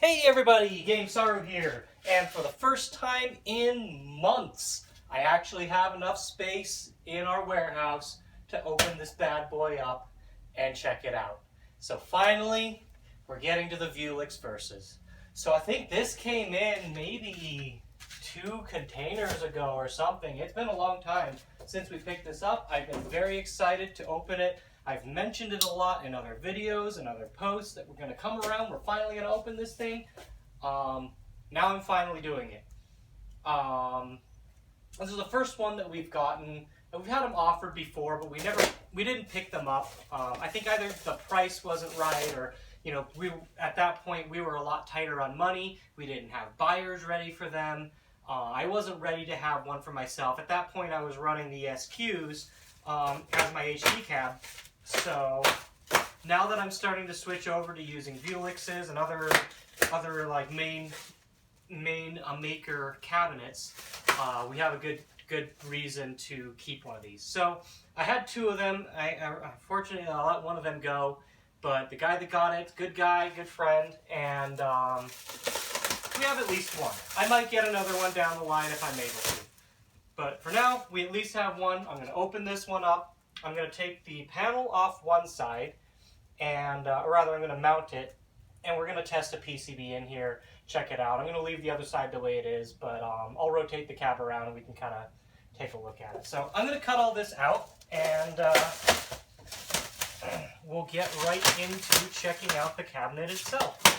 Hey everybody, Game Saru here, and for the first time in months, I actually have enough space in our warehouse to open this bad boy up and check it out. So finally, we're getting to the Vewlix versus. So I think this came in maybe 2 containers ago or something. It's been a long time since we picked this up. I've been very excited to open it. I've mentioned it a lot in other videos and other posts that we're going to come around. We're finally going to open this thing. Now I'm finally doing it. This is the first one that we've gotten. We've had them offered before, but we didn't pick them up. I think either the price wasn't right, or at that point we were a lot tighter on money. We didn't have buyers ready for them. I wasn't ready to have one for myself. At that point I was running the SQs as my HD cab. So now that I'm starting to switch over to using Vewlix's and other like main maker cabinets, we have a good reason to keep one of these. So I had 2 of them. Unfortunately, I let one of them go, but the guy that got it, good guy, good friend, and we have at least one. I might get another one down the line if I'm able to. But for now, we at least have one. I'm going to open this one up. I'm going to take the panel off one side, and or rather I'm going to mount it, and we're going to test a PCB in here, check it out. I'm going to leave the other side the way it is, but I'll rotate the cab around and we can kind of take a look at it. So I'm going to cut all this out, and we'll get right into checking out the cabinet itself.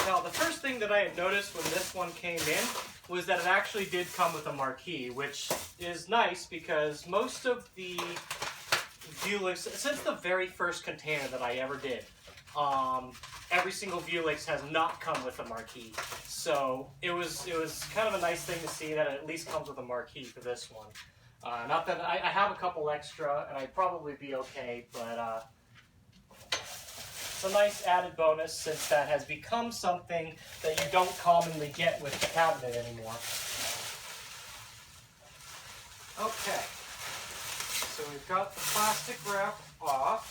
Now, the first thing that I had noticed when this one came in was that it actually did come with a Marquee, which is nice because most of the Vewlix, since the very first container that I ever did, every single Vewlix has not come with a Marquee. So it was kind of a nice thing to see that it at least comes with a Marquee for this one. Not that I have a couple extra, and I'd probably be okay, but it's a nice added bonus since that has become something that you don't commonly get with the cabinet anymore. Okay, so we've got the plastic wrap off.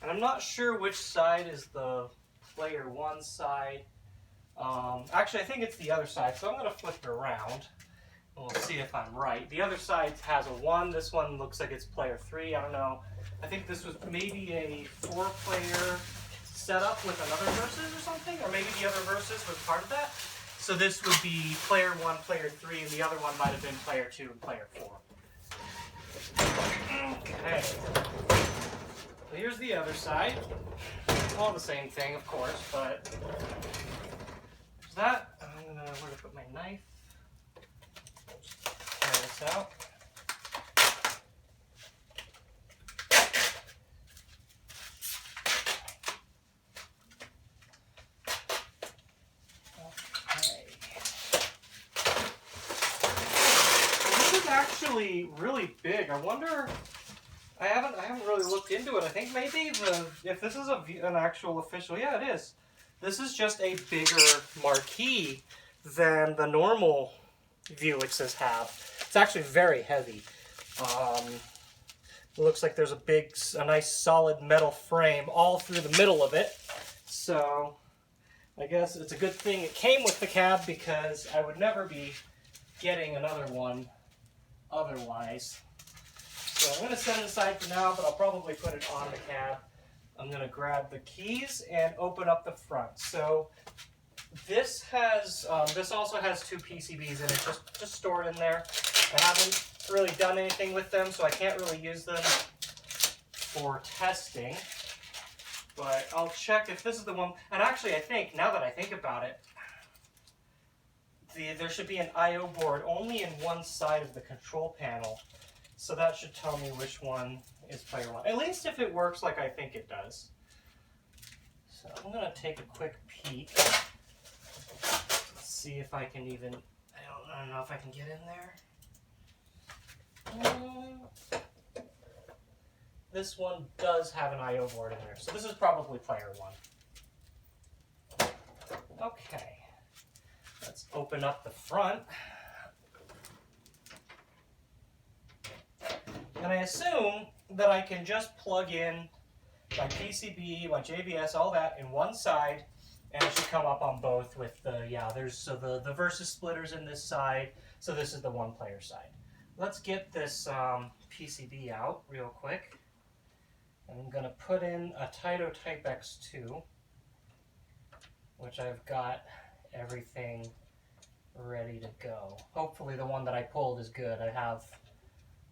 And I'm not sure which side is the player 1 side. Actually, I think it's the other side, so I'm going to flip it around. We'll see if I'm right. The other side has a 1. This one looks like it's player 3. I don't know. I think this was maybe a 4-player setup with another versus or something, or maybe the other versus was part of that. So this would be player 1, player 3, and the other one might have been player 2 and player 4. Okay. So here's the other side. All the same thing, of course, but there's that. I'm gonna where to put my knife. Try this out. Okay. This is actually really big. I wonder. I haven't really looked into it. I think maybe if this is an actual official, yeah, it is. This is just a bigger Marquee than the normal Vewlixes have. It's actually very heavy. It looks like there's a nice solid metal frame all through the middle of it. So I guess it's a good thing it came with the cab because I would never be getting another one otherwise. So I'm going to set it aside for now, but I'll probably put it on the cab. I'm going to grab the keys and open up the front. So this also has 2 PCBs in it, just stored in there. I haven't really done anything with them, so I can't really use them for testing. But I'll check if this is the one. And actually, I think, now that I think about it, there should be an I/O board only in one side of the control panel. So that should tell me which one is player 1. At least if it works like I think it does. So I'm going to take a quick peek. Let's see if I can even... I don't know if I can get in there. This one does have an I/O board in there. So this is probably player 1. Okay. Let's open up the front. And I assume that I can just plug in my PCB, my JVS, all that in one side, and it should come up on both with the, yeah, there's, so the versus splitters in this side, so this is the one player side. Let's get this PCB out real quick. I'm going to put in a Taito Type X2, which I've got everything ready to go. Hopefully the one that I pulled is good. I have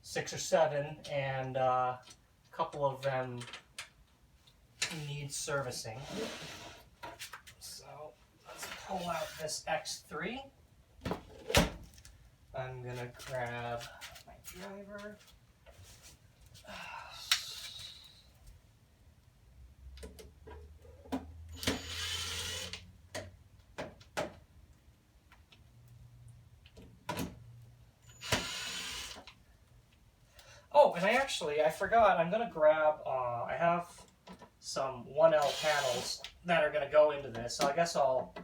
6 or 7, and a couple of them need servicing. So let's pull out this X3. I'm going to grab my driver. Oh, and I forgot, I'm going to grab, I have some 1L panels that are going to go into this, so I guess I'll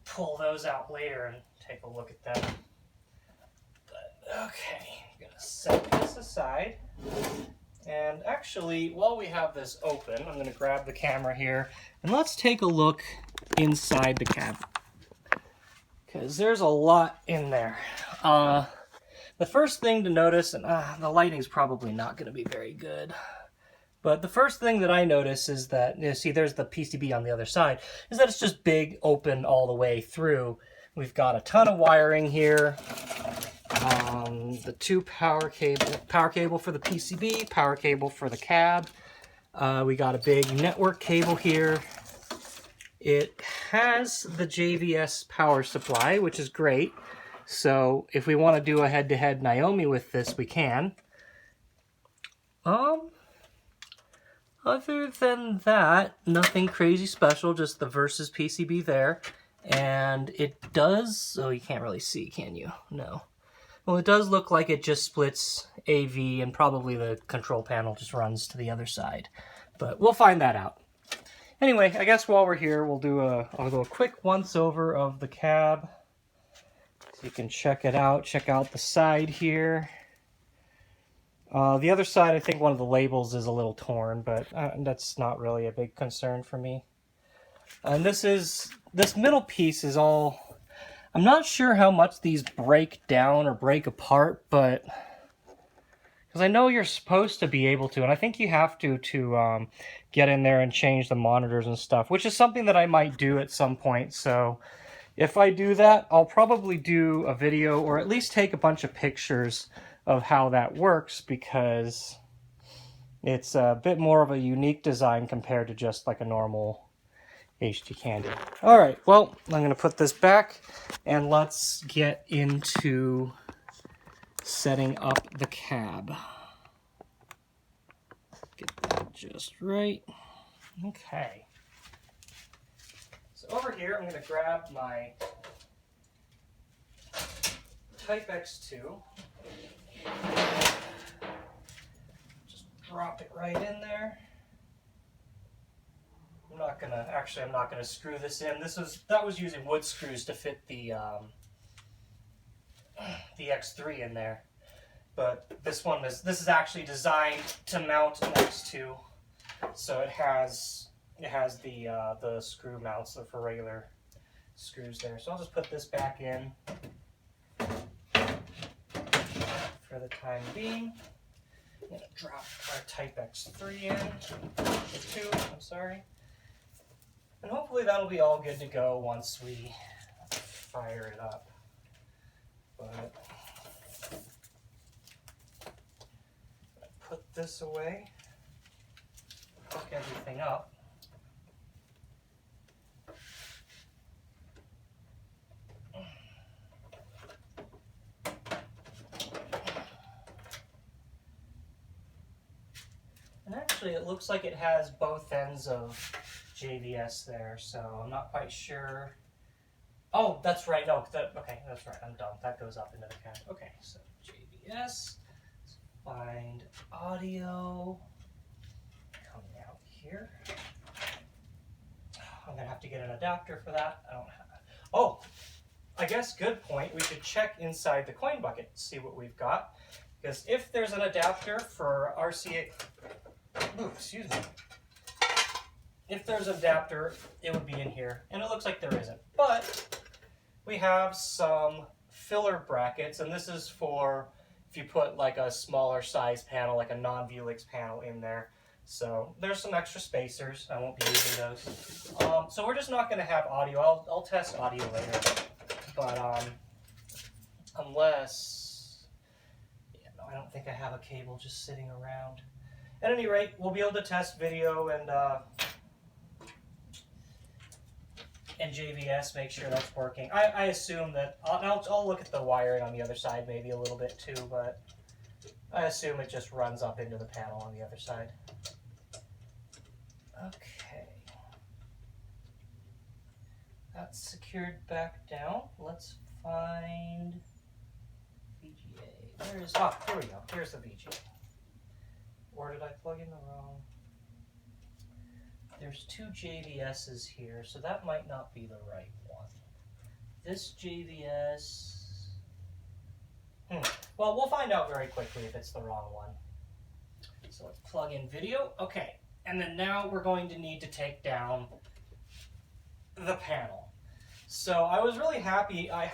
pull those out later and take a look at them. But, okay, I'm going to set this aside. And actually, while we have this open, I'm going to grab the camera here, and let's take a look inside the cab. Because there's a lot in there. The first thing to notice, and the lighting's probably not going to be very good, but the first thing that I notice is that, you see there's the PCB on the other side, is that it's just big, open all the way through. We've got a ton of wiring here, the 2 power cable for the PCB, power cable for the cab. We got a big network cable here. It has the JVS power supply, which is great. So if we want to do a head-to-head Naomi with this, we can. Other than that, nothing crazy special, just the versus PCB there. And it does, oh, you can't really see, can you? No. Well, it does look like it just splits AV, and probably the control panel just runs to the other side. But we'll find that out. Anyway, I guess while we're here, I'll do a quick once-over of the cab. So you can check it out. Check out the side here. The other side, I think one of the labels is a little torn, but that's not really a big concern for me. And this middle piece is all, I'm not sure how much these break down or break apart, but because I know you're supposed to be able to, and I think you have to get in there and change the monitors and stuff, which is something that I might do at some point. So if I do that, I'll probably do a video, or at least take a bunch of pictures of how that works, because it's a bit more of a unique design compared to just like a normal HD Candy. All right, well, I'm going to put this back, and let's get into setting up the cab. Get that just right. Okay. So over here, I'm going to grab my Type X2. Just drop it right in there. I'm not gonna screw this in. That was using wood screws to fit the X3 in there. But this is actually designed to mount an X2. So it has the screw mounts for regular screws there. So I'll just put this back in for the time being. I'm going to drop our Type X3 in, the 2, I'm sorry. And hopefully that'll be all good to go once we fire it up. But put this away, hook everything up. And actually it looks like it has both ends of JVS there, so I'm not quite sure. Oh, that's right. No, okay, that's right. I'm dumb. That goes up into the cab. Okay, so JVS. Let's find audio. Coming out here. I'm gonna have to get an adapter for that. I don't have. Oh, I guess good point. We should check inside the coin bucket, see what we've got. Because if there's an adapter for RCA, excuse me, if there's an adapter, it would be in here, and it looks like there isn't. But we have some filler brackets, and this is for if you put like a smaller size panel, like a non-Vewlix panel in there. So there's some extra spacers. I won't be using those. So we're just not going to have audio. I'll test audio later. But unless, yeah, no, I don't think I have a cable just sitting around. At any rate, we'll be able to test video and JVS, make sure that's working. I assume that, I'll look at the wiring on the other side maybe a little bit too, but I assume it just runs up into the panel on the other side. Okay. That's secured back down. Let's find VGA. Here we go. Here's the VGA. Or did I plug in the wrong? There's two JVS's here, so that might not be the right one. This JVS... Well, we'll find out very quickly if it's the wrong one. So let's plug in video. Okay, and then now we're going to need to take down the panel. So I was really happy. I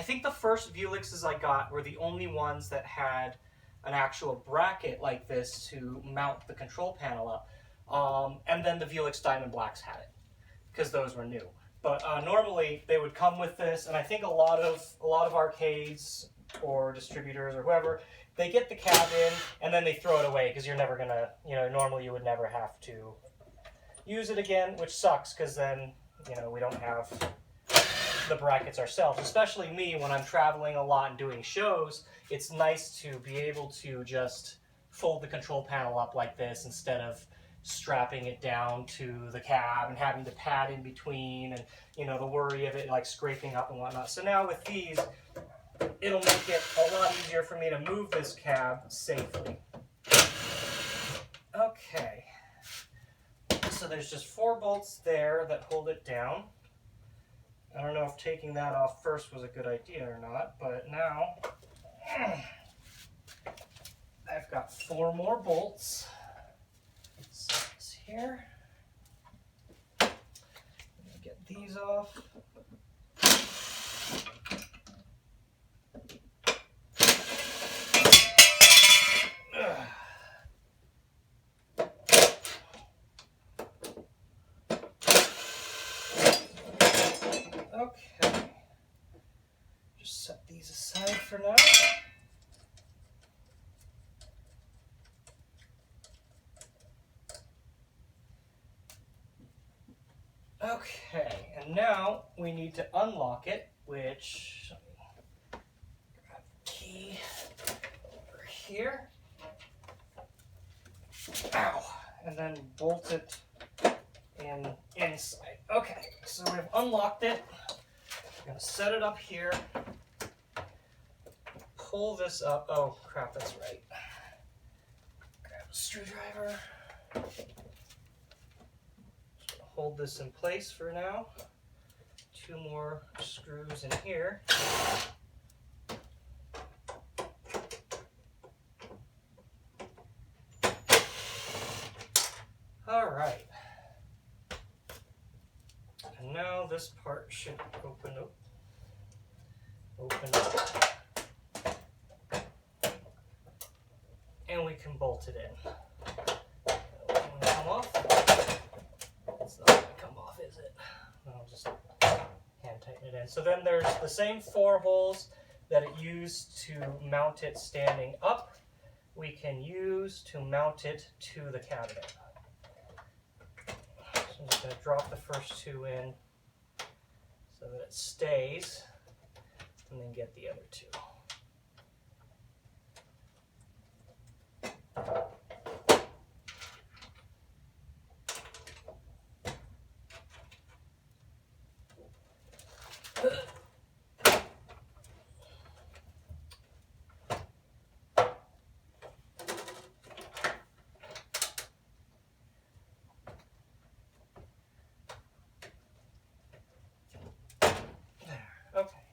think the first Vewlixes I got were the only ones that had an actual bracket like this to mount the control panel up. And then the Vewlix Diamond Blacks had it, because those were new. But normally they would come with this, and I think a lot of arcades or distributors or whoever, they get the cab in and then they throw it away because you're never gonna, normally you would never have to use it again, which sucks because then, we don't have the brackets ourselves. Especially me, when I'm traveling a lot and doing shows, it's nice to be able to just fold the control panel up like this instead of strapping it down to the cab and having to pad in between and, the worry of it like scraping up and whatnot. So now with these, it'll make it a lot easier for me to move this cab safely. Okay. So there's just 4 bolts there that hold it down. I don't know if taking that off first was a good idea or not, but now I've got 4 more bolts. Set this here. I'm gonna get these off. Okay, just set these aside for now. Okay, and now we need to unlock it, which, let me grab the key over here. Ow! And then bolt it inside. Okay, so we've unlocked it. I'm gonna set it up here. Pull this up. Oh crap, that's right. Grab a screwdriver. Just gonna hold this in place for now. 2 more screws in here. All right. And now this part should open up. And we can bolt it in. It's not going to come off, is it? I'll just hand tighten it in. So then there's the same 4 holes that it used to mount it standing up. We can use to mount it to the cabinet. So I'm just going to drop the first 2 in so that it stays, and then get the other 2.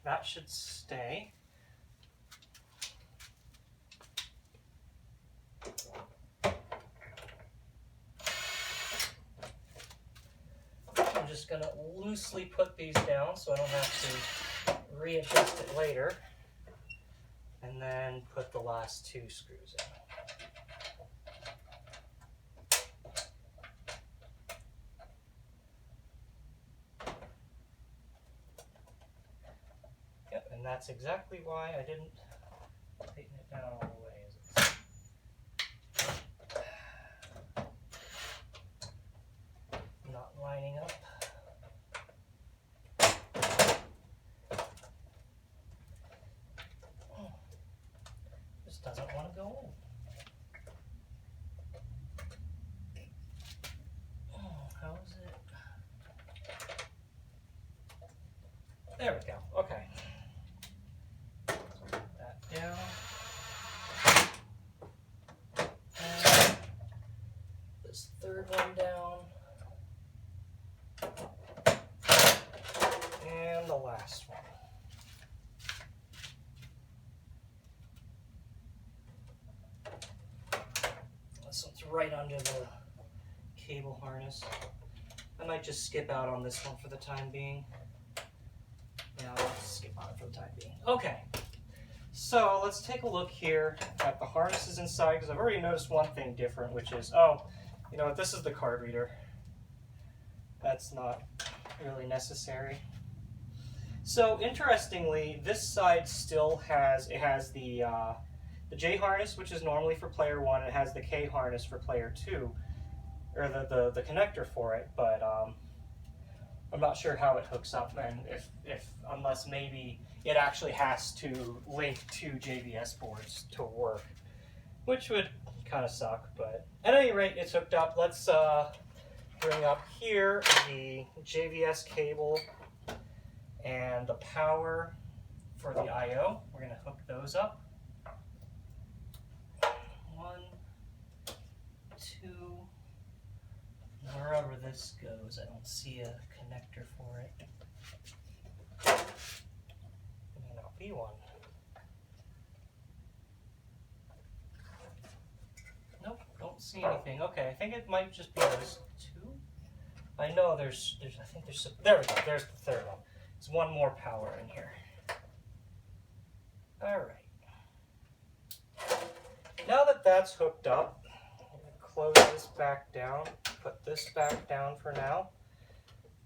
That should stay. going to loosely put these down so I don't have to readjust it later. And then put the last 2 screws in. Yep, and that's exactly why I didn't tighten it down all the way. Not lining up. This doesn't want to go in. How is it? There we go. Okay. Put that down. And this third one down. And the last one. This one's right under the cable harness. I might just skip out on this one for the time being. Yeah, I'll just skip on it for the time being. Okay, so let's take a look here at the harnesses inside, because I've already noticed one thing different, which is, oh, you know what, this is the card reader. That's not really necessary. So interestingly, this side still has, it has the J harness, which is normally for player 1, and it has the K harness for player 2, or the connector for it, but I'm not sure how it hooks up, and if unless maybe it actually has to link 2 JVS boards to work, which would kind of suck, but at any rate, it's hooked up. Let's bring up here the JVS cable and the power for the I/O. We're going to hook those up. 1, 2, wherever this goes, I don't see a connector for it. May not be one. Nope, don't see anything. Okay, I think it might just be those 2. I know there's I think there's, there we go, there's the third one. There's one more power in here. All right. Now that that's hooked up, I'm going to close this back down, put this back down for now,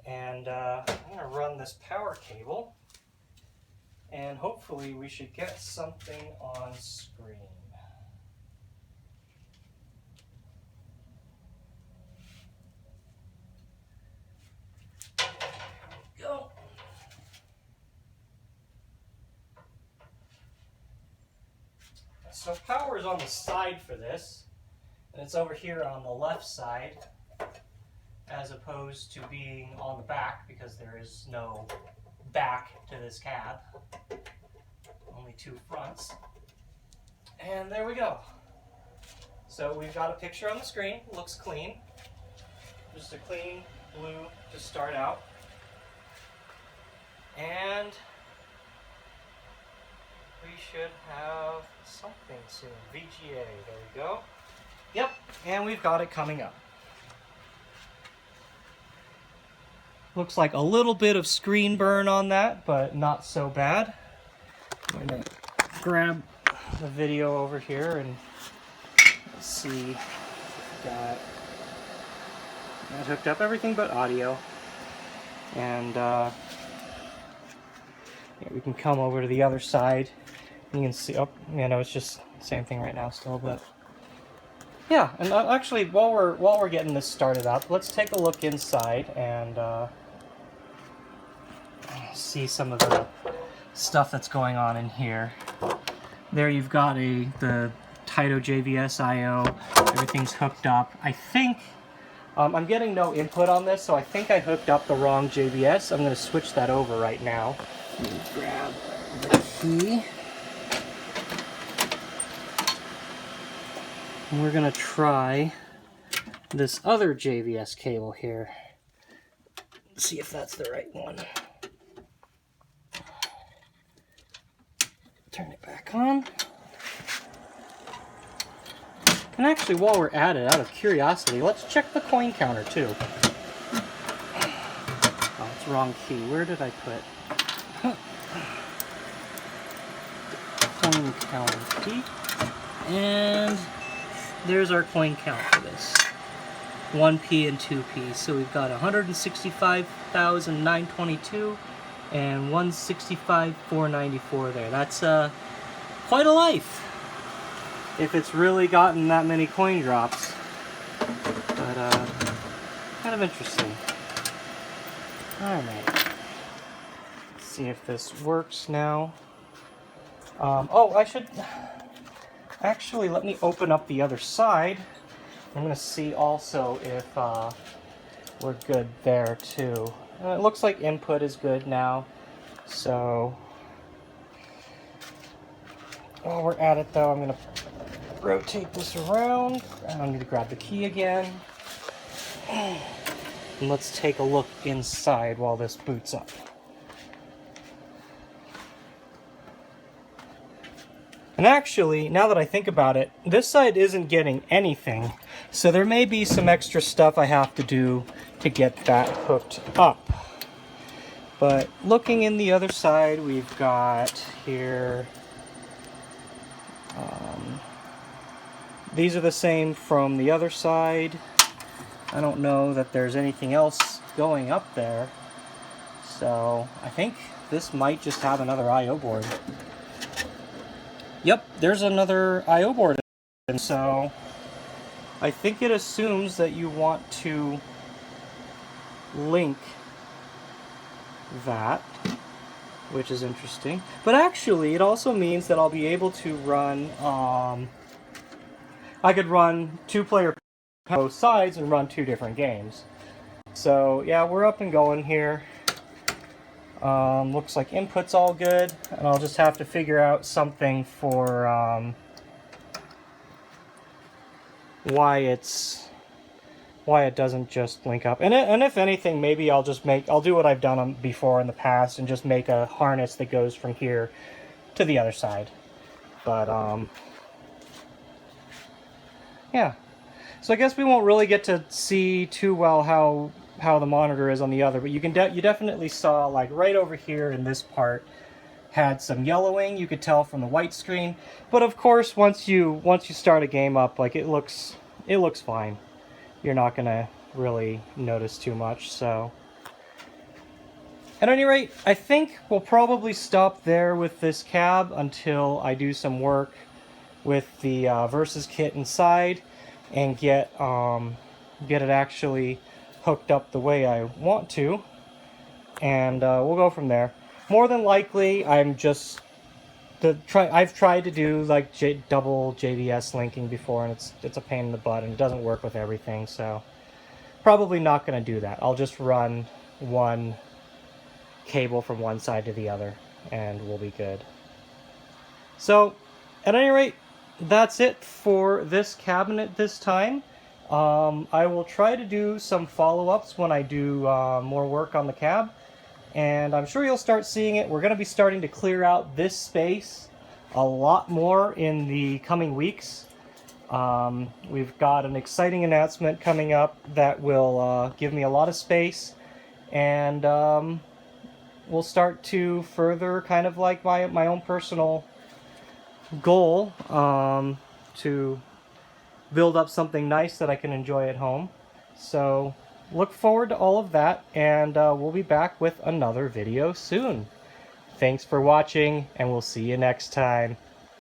and I'm going to run this power cable, and hopefully we should get something on screen. Go. So power is on the side for this, and it's over here on the left side, as opposed to being on the back, because there is no back to this cab, only 2 fronts. And there we go. So we've got a picture on the screen, looks clean, just a clean blue to start out. And we should have something soon. VGA, there we go. Yep, and we've got it coming up. Looks like a little bit of screen burn on that, but not so bad. I'm going to grab the video over here and let's see. Got that hooked up, everything but audio. And yeah, we can come over to the other side. You can see, oh, you know, it's just the same thing right now still, but yeah. And actually, while we're getting this started up, let's take a look inside and see some of the stuff that's going on in here. There you've got the Taito JVS IO. Everything's hooked up. I think I'm getting no input on this, so I think I hooked up the wrong JVS. I'm going to switch that over right now. Let me grab the key. And we're going to try this other JVS cable here. See if that's the right one. Turn it back on. And actually, while we're at it, out of curiosity, let's check the coin counter too. wrong key. Where did I put? Coin counter key. And there's our coin count for this. 1p and 2p. So we've got 165,922 and 165,494 there. That's quite a life if it's really gotten that many coin drops. But kind of interesting. Alright. Let's see if this works now. Oh, I should actually let me open up the other side. I'm going to see also if we're good there too. It looks like input is good now. So while we're at it though, I'm going to rotate this around. I don't need to grab the key again. And let's take a look inside while this boots up. And actually, now that I think about it, this side isn't getting anything. So there may be some extra stuff I have to do to get that hooked up. But looking in the other side, we've got here, these are the same from the other side. I don't know that there's anything else going up there. So I think this might just have another I/O board. Yep, there's another I/O board. And so I think it assumes that you want to link that, which is interesting. But actually, it also means that I'll be able to run, I could run 2-player both sides and run 2 different games. So yeah, we're up and going here. Looks like input's all good, and I'll just have to figure out something for why it doesn't just link up. And if anything, maybe I'll do what I've done before in the past and just make a harness that goes from here to the other side. But yeah. So I guess we won't really get to see too well how the monitor is on the other, but you definitely saw, like, right over here in this part had some yellowing. You could tell from the white screen, but of course once you start a game up, like, it looks fine. You're not gonna really notice too much. So at any rate, I think we'll probably stop there with this cab until I do some work with the Versus kit inside and get it actually hooked up the way I want to, and we'll go from there. More than likely, I've tried to do like double JVS linking before, and it's a pain in the butt, and it doesn't work with everything. So probably not going to do that. I'll just run one cable from one side to the other, and we'll be good. So at any rate, that's it for this cabinet this time. I will try to do some follow-ups when I do more work on the cab, and I'm sure you'll start seeing it. We're going to be starting to clear out this space a lot more in the coming weeks. We've got an exciting announcement coming up that will give me a lot of space, and we'll start to further kind of like my own personal goal to build up something nice that I can enjoy at home. So look forward to all of that, and we'll be back with another video soon. Thanks for watching, and we'll see you next time.